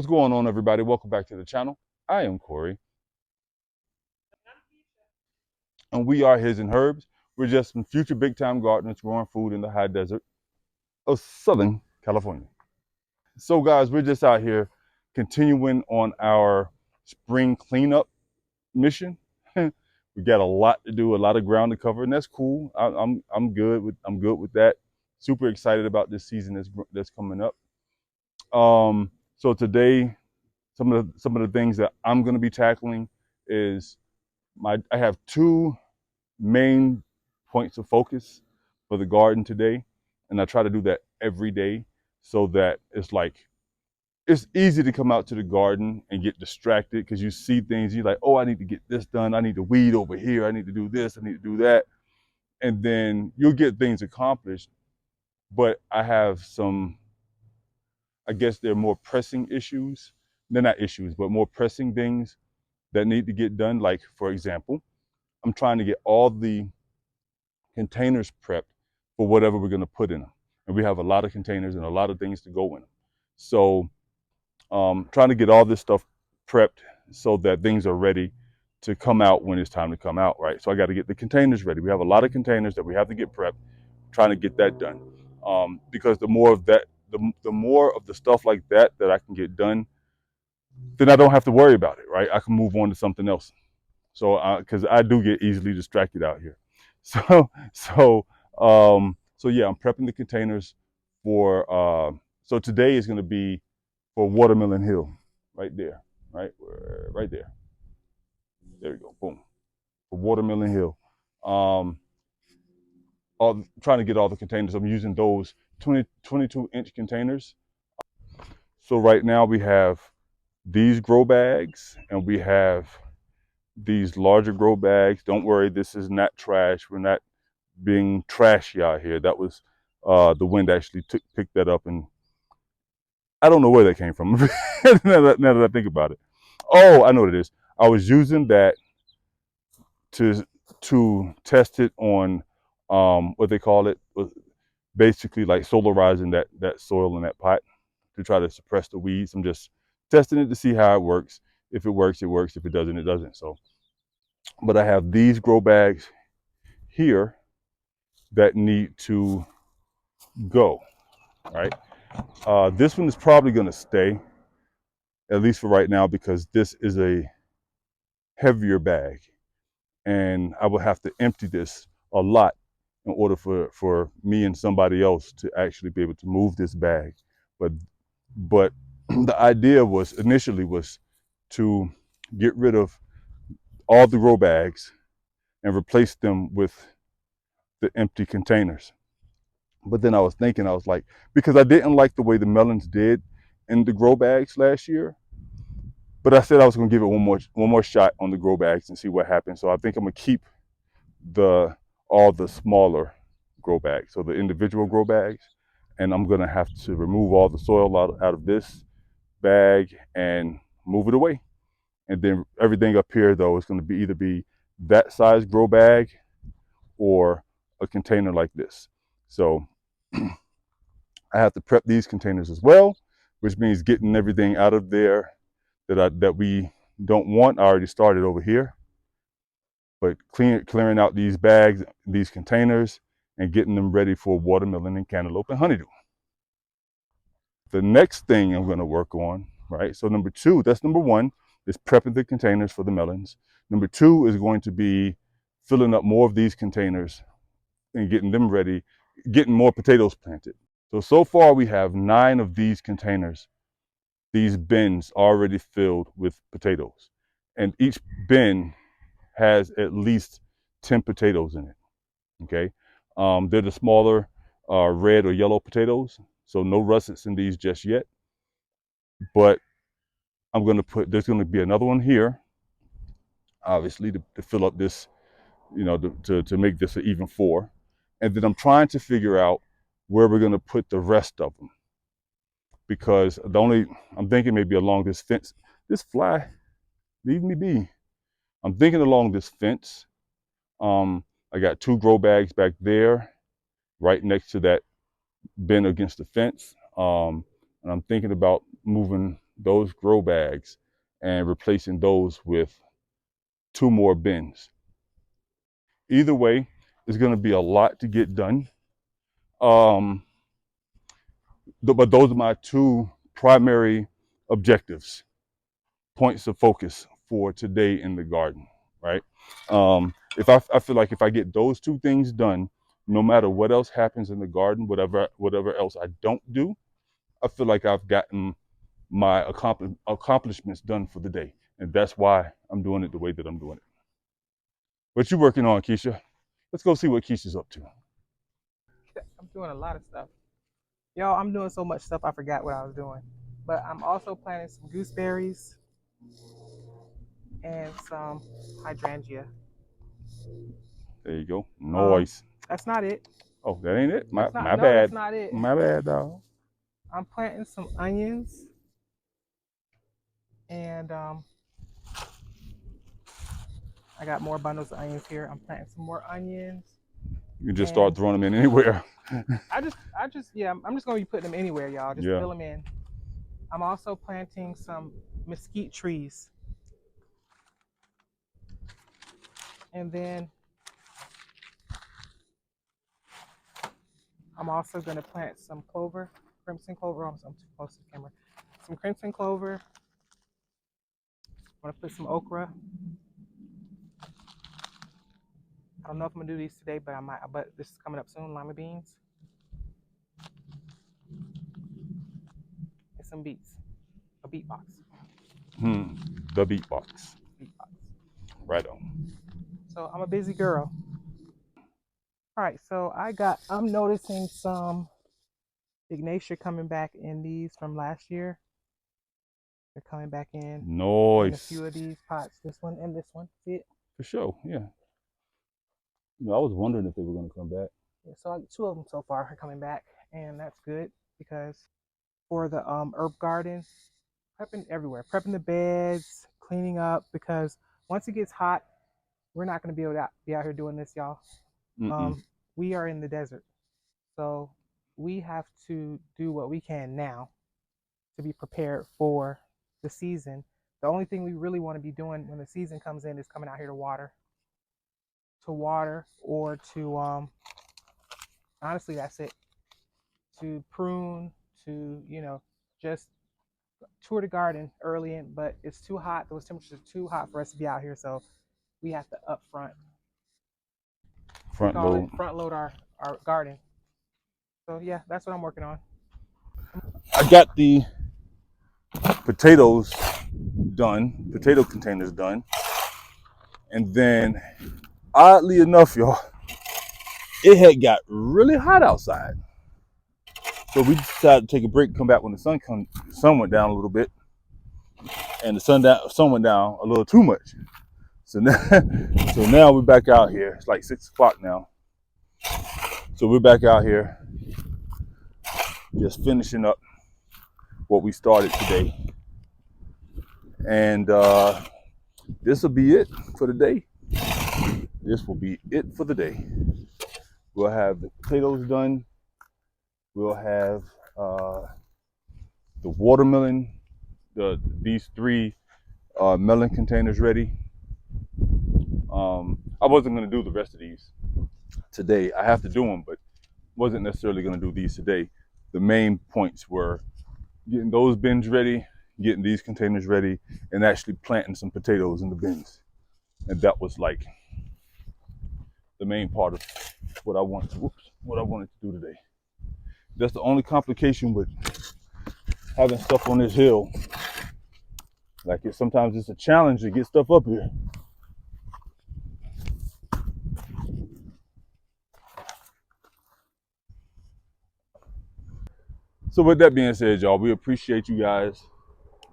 What's going on, everybody? Welcome back to the channel. I am Corey, and we are His and Herbs. We're just some future big-time gardeners growing food in the high desert of Southern California. So, guys, we're just out here continuing on our spring cleanup mission. We got a lot to do, a lot of ground to cover, and that's cool. I'm good with that. Super excited about this season that's coming up. So today, some of the things that I'm going to be tackling is I have two main points of focus for the garden today, and I try to do that every day so that it's easy to come out to the garden and get distracted because you see things, you're like, oh, I need to get this done, I need to weed over here, I need to do this, I need to do that, and then you'll get things accomplished. But I have some, I guess they're more pressing issues. They're not issues, but more pressing things that need to get done. Like, for example, I'm trying to get all the containers prepped for whatever we're going to put in them. And we have a lot of containers and a lot of things to go in them. So trying to get all this stuff prepped so that things are ready to come out when it's time to come out, right? So I got to get the containers ready. We have a lot of containers that we have to get prepped, trying to get that done. Because the more of that, the more of the stuff like that I can get done, then I don't have to worry about it, right? I can move on to something else. So, because I do get easily distracted out here. So yeah, I'm prepping the containers for, so today is going to be for Watermelon Hill, right there, right there. There we go, boom, for Watermelon Hill. Trying to get all the containers. I'm using those 22-inch containers. So right now we have these grow bags and we have these larger grow bags. Don't worry, this is not trash. We're not being trashy out here. That was the wind actually picked that up, and I don't know where that came from. now that I think about it. Oh, I know what it is. I was using that to test it on what they call it, basically like solarizing that soil in that pot to try to suppress the weeds. I'm just testing it to see how it works. If it works, it works. If it doesn't, it doesn't. So, but I have these grow bags here that need to go, right? This one is probably going to stay, at least for right now, because this is a heavier bag and I will have to empty this a lot in order for me and somebody else to actually be able to move this bag. But the idea was initially to get rid of all the grow bags and replace them with the empty containers. But then I was thinking, I was like, because I didn't like the way the melons did in the grow bags last year, but I said I was going to give it one more shot on the grow bags and see what happens. So I think I'm going to keep all the smaller grow bags, so the individual grow bags, and I'm going to have to remove all the soil out of this bag and move it away. And then everything up here, though, is going to be either that size grow bag or a container like this. So I have to prep these containers as well, which means getting everything out of there that we don't want. I already started over here, but clearing out these bags, these containers, and getting them ready for watermelon and cantaloupe and honeydew. The next thing I'm going to work on, right? So that's number one, is prepping the containers for the melons. Number two is going to be filling up more of these containers and getting them ready, getting more potatoes planted. So far we have 9 of these containers, these bins already filled with potatoes. And each bin has at least 10 potatoes in it, okay? They're the smaller red or yellow potatoes, so no russets in these just yet. But there's gonna be another one here, obviously, to fill up this, to make this an even 4. And then I'm trying to figure out where we're gonna put the rest of them, because I'm thinking maybe along this fence. This fly, leave me be. I'm thinking along this fence. I got 2 grow bags back there, right next to that bin against the fence. And I'm thinking about moving those grow bags and replacing those with 2 more bins. Either way, it's going to be a lot to get done. But those are my 2 primary objectives, points of focus for today in the garden, right? If I feel like if I get those 2 things done, no matter what else happens in the garden, whatever else I don't do, I feel like I've gotten my accomplishments done for the day. And that's why I'm doing it the way that I'm doing it. What you working on, Keisha? Let's go see what Keisha's up to. I'm doing a lot of stuff. Y'all, I'm doing so much stuff I forgot what I was doing. But I'm also planting some gooseberries and some hydrangea. There you go. Um, Noise. that's not it. Oh, that ain't it? That's not My no, that's bad. not it. My bad, dog. I'm planting some onions and I got more bundles of onions here. I'm planting some more onions. You can just start throwing them in anywhere. I'm just gonna be putting them anywhere, y'all. Just Yeah. fill them in. I'm also planting some mesquite trees. And then I'm also going to plant some clover, crimson clover. I'm too close to the camera. Some crimson clover. I'm going to put some okra. I don't know if I'm going to do these today, but I might. But this is coming up soon. Lima beans and some beets. A beet box. The beatbox. Beet box. Right on. So I'm a busy girl. All right, so I'm noticing some Ignatia coming back in these from last year. They're coming back in. In a few of these pots, this one and this one. See it? For sure, yeah. I was wondering if they were going to come back. Yeah, so 2 of them so far are coming back, and that's good because for the herb garden, prepping everywhere, prepping the beds, cleaning up, because once it gets hot, we're not going to be able to be out here doing this, y'all. We are in the desert, so we have to do what we can now to be prepared for the season. The only thing we really want to be doing when the season comes in is coming out here to water or to honestly, that's it. To prune, to just tour the garden early in, but it's too hot. Those temperatures are too hot for us to be out here, so we have to front load our garden. So yeah, that's what I'm working on. I got the potatoes done, potato containers done, and then oddly enough, y'all, it had got really hot outside. So we decided to take a break and come back when the sun went down a little bit, and the sun went down a little too much. So now we're back out here. It's like 6 o'clock now. So we're back out here just finishing up what we started today. And this will be it for the day. This will be it for the day. We'll have the potatoes done. We'll have the watermelon, these 3 melon containers ready. I wasn't going to do the rest of these today. I have to do them, but wasn't necessarily going to do these today. The main points were getting those bins ready, getting these containers ready, and actually planting some potatoes in the bins. And that was like the main part of what I wanted to do today. That's the only complication with having stuff on this hill. Like sometimes it's a challenge to get stuff up here. So with that being said, y'all, we appreciate you guys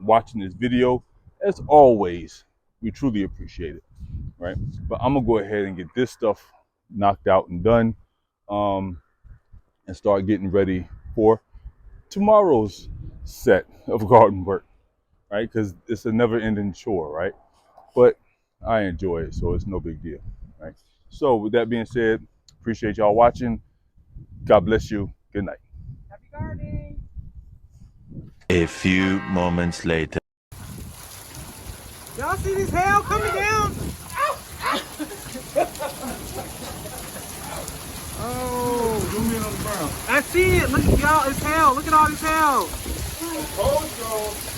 watching this video. As always, we truly appreciate it, right? But I'm gonna go ahead and get this stuff knocked out and done, and start getting ready for tomorrow's set of garden work, right? Because it's a never-ending chore, right? But I enjoy it, so it's no big deal, right? So with that being said, appreciate y'all watching. God bless you. Good night. Happy gardening. A few moments later. Y'all see this hail coming down? Oh, Zoom in on the ground. I see it. Look, y'all, it's hail. Look at all this hail. I told y'all.